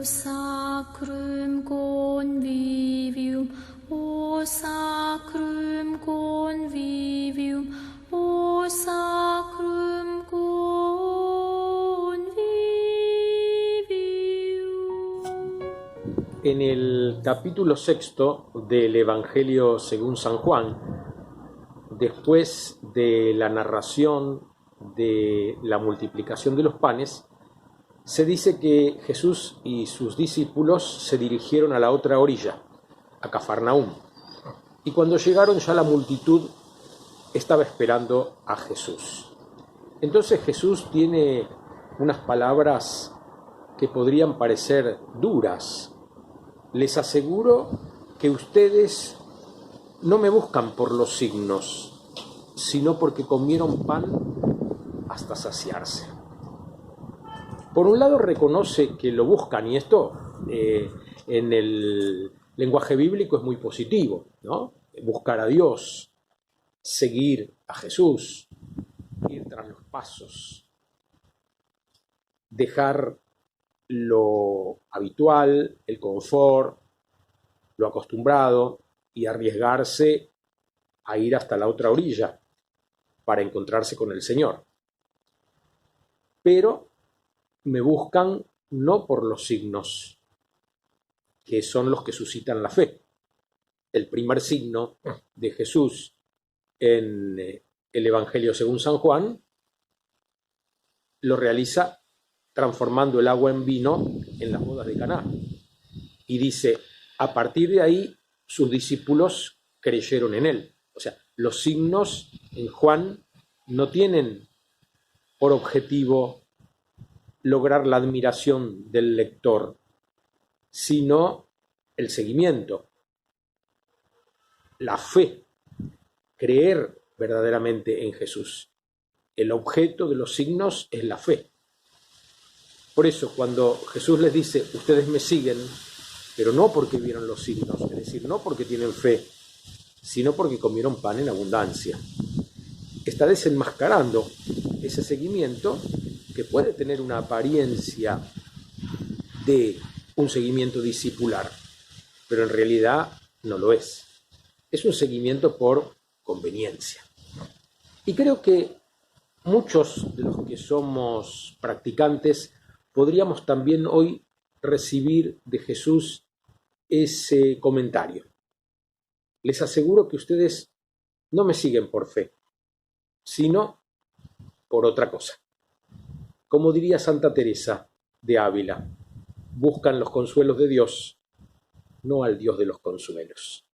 O sacrum convivium, o sacrum convivium, o sacrum convivium. En el capítulo 6 del Evangelio según San Juan, después de la narración de la multiplicación de los panes, se dice que Jesús y sus discípulos se dirigieron a la otra orilla, a Cafarnaúm. Y cuando llegaron ya la multitud estaba esperando a Jesús. Entonces Jesús tiene unas palabras que podrían parecer duras. Les aseguro que ustedes no me buscan por los signos, sino porque comieron pan hasta saciarse. Por un lado reconoce que lo buscan, y esto en el lenguaje bíblico es muy positivo, ¿no? Buscar a Dios, seguir a Jesús, ir tras los pasos, dejar lo habitual, el confort, lo acostumbrado, y arriesgarse a ir hasta la otra orilla para encontrarse con el Señor. Pero me buscan no por los signos, que son los que suscitan la fe. El primer signo de Jesús en el Evangelio según San Juan lo realiza transformando el agua en vino en las bodas de Caná. Y dice, a partir de ahí sus discípulos creyeron en él. O sea, los signos en Juan no tienen por objetivo lograr la admiración del lector, sino el seguimiento, la fe, creer verdaderamente en Jesús. El objeto de los signos es la fe. Por eso, cuando Jesús les dice, ustedes me siguen, pero no porque vieron los signos, es decir, no porque tienen fe, sino porque comieron pan en abundancia. Está desenmascarando ese seguimiento que puede tener una apariencia de un seguimiento discipular, pero en realidad no lo es. Es un seguimiento por conveniencia. Y creo que muchos de los que somos practicantes podríamos también hoy recibir de Jesús ese comentario. Les aseguro que ustedes no me siguen por fe, sino por otra cosa. Como diría Santa Teresa de Ávila, buscan los consuelos de Dios, no al Dios de los consuelos.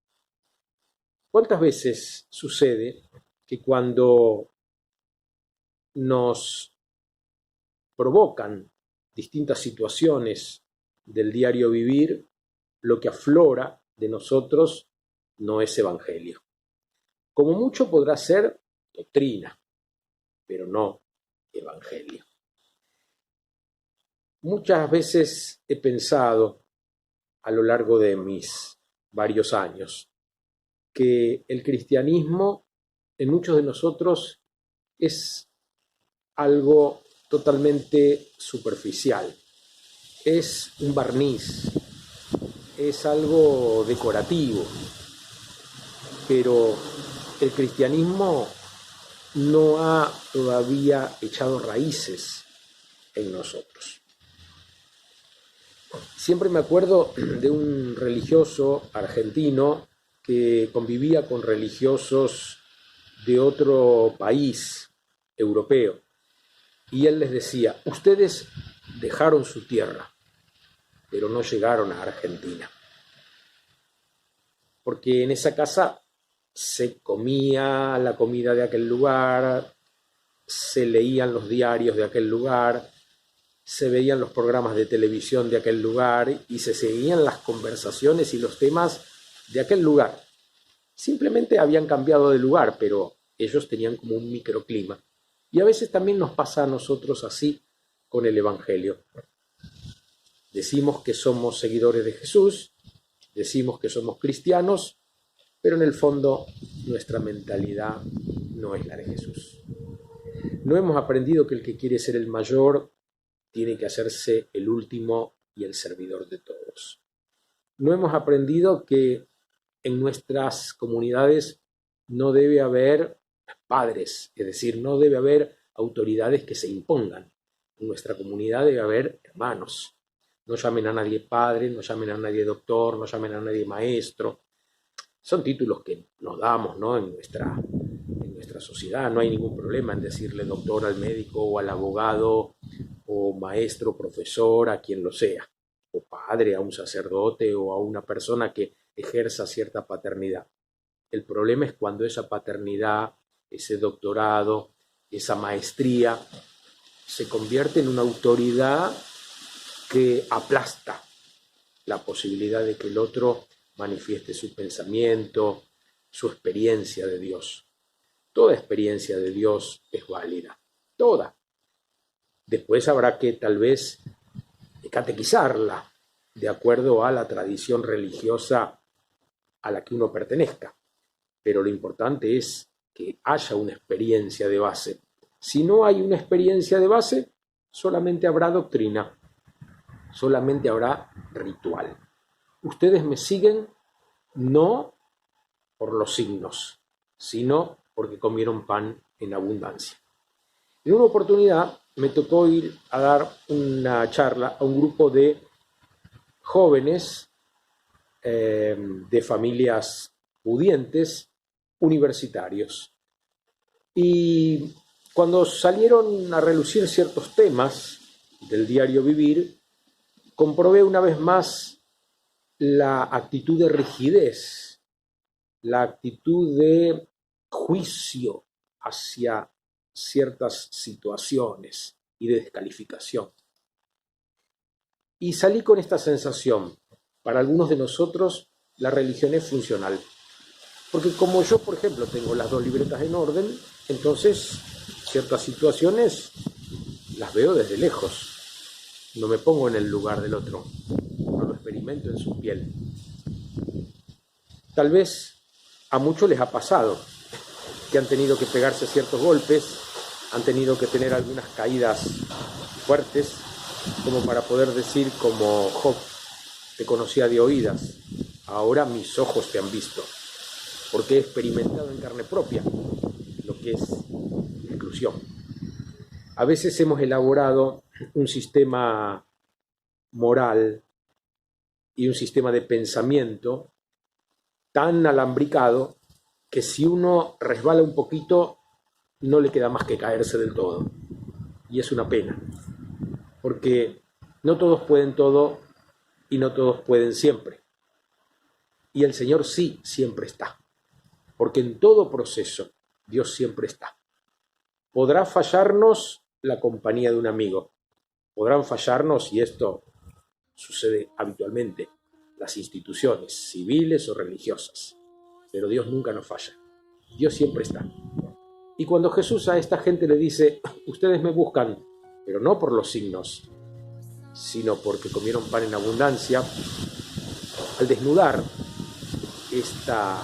¿Cuántas veces sucede que cuando nos provocan distintas situaciones del diario vivir, lo que aflora de nosotros no es evangelio? Como mucho podrá ser doctrina, pero no evangelio. Muchas veces he pensado a lo largo de mis varios años que el cristianismo en muchos de nosotros es algo totalmente superficial, es un barniz, es algo decorativo, pero el cristianismo no ha todavía echado raíces en nosotros. Siempre me acuerdo de un religioso argentino que convivía con religiosos de otro país europeo, y él les decía, ustedes dejaron su tierra, pero no llegaron a Argentina, porque en esa casa se comía la comida de aquel lugar, se leían los diarios de aquel lugar, se veían los programas de televisión de aquel lugar y se seguían las conversaciones y los temas de aquel lugar. Simplemente habían cambiado de lugar, pero ellos tenían como un microclima. Y a veces también nos pasa a nosotros así con el Evangelio. Decimos que somos seguidores de Jesús, decimos que somos cristianos, pero en el fondo nuestra mentalidad no es la de Jesús. No hemos aprendido que el que quiere ser el mayor tiene que hacerse el último y el servidor de todos. No hemos aprendido que en nuestras comunidades no debe haber padres, es decir, no debe haber autoridades que se impongan. En nuestra comunidad debe haber hermanos. No llamen a nadie padre, no llamen a nadie doctor, no llamen a nadie maestro. Son títulos que nos damos, ¿no? en nuestra sociedad. No hay ningún problema en decirle doctor al médico o al abogado o maestro, profesor, a quien lo sea, o padre, a un sacerdote o a una persona que ejerza cierta paternidad. El problema es cuando esa paternidad, ese doctorado, esa maestría se convierte en una autoridad que aplasta la posibilidad de que el otro manifieste su pensamiento, su experiencia de Dios. Toda experiencia de Dios es válida, toda. Después habrá que tal vez catequizarla de acuerdo a la tradición religiosa a la que uno pertenezca. Pero lo importante es que haya una experiencia de base. Si no hay una experiencia de base, solamente habrá doctrina, solamente habrá ritual. Ustedes me siguen no por los signos, sino porque comieron pan en abundancia. En una oportunidad me tocó ir a dar una charla a un grupo de jóvenes de familias pudientes, universitarios. Y cuando salieron a relucir ciertos temas del diario vivir, comprobé una vez más la actitud de rigidez, la actitud de juicio hacia ciertas situaciones y de descalificación. Y salí con esta sensación. Para algunos de nosotros la religión es funcional. Porque como yo, por ejemplo, tengo las dos libretas en orden, entonces ciertas situaciones las veo desde lejos. No me pongo en el lugar del otro, no lo experimento en su piel. Tal vez a muchos les ha pasado que han tenido que pegarse ciertos golpes, han tenido que tener algunas caídas fuertes, como para poder decir como Job, te conocía de oídas, ahora mis ojos te han visto, porque he experimentado en carne propia lo que es la exclusión. A veces hemos elaborado un sistema moral y un sistema de pensamiento tan alambricado que si uno resbala un poquito no le queda más que caerse del todo. Y es una pena, porque no todos pueden todo y no todos pueden siempre. Y el Señor sí siempre está, porque en todo proceso Dios siempre está. Podrá fallarnos la compañía de un amigo, podrán fallarnos, y esto sucede habitualmente, las instituciones civiles o religiosas, pero Dios nunca nos falla, Dios siempre está. Y cuando Jesús a esta gente le dice, ustedes me buscan, pero no por los signos, sino porque comieron pan en abundancia, al desnudar esta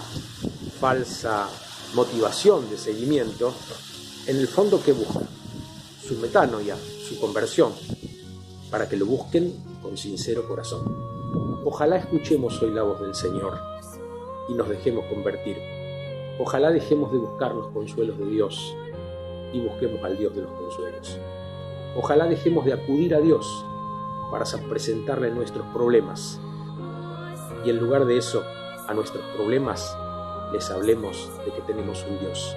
falsa motivación de seguimiento, en el fondo, ¿qué busca? Su metanoia, su conversión, para que lo busquen con sincero corazón. Ojalá escuchemos hoy la voz del Señor y nos dejemos convertir. Ojalá dejemos de buscar los consuelos de Dios y busquemos al Dios de los consuelos. Ojalá dejemos de acudir a Dios para presentarle nuestros problemas y en lugar de eso, a nuestros problemas les hablemos de que tenemos un Dios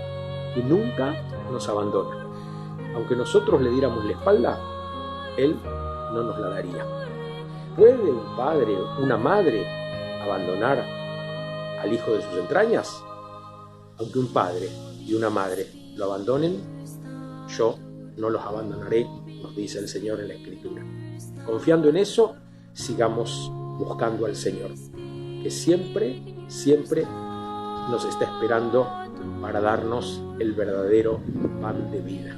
que nunca nos abandona. Aunque nosotros le diéramos la espalda, Él no nos la daría. ¿Puede un padre o una madre abandonar al hijo de sus entrañas? Aunque un padre y una madre lo abandonen, yo no los abandonaré, nos dice el Señor en la Escritura. Confiando en eso, sigamos buscando al Señor, que siempre, siempre nos está esperando para darnos el verdadero pan de vida.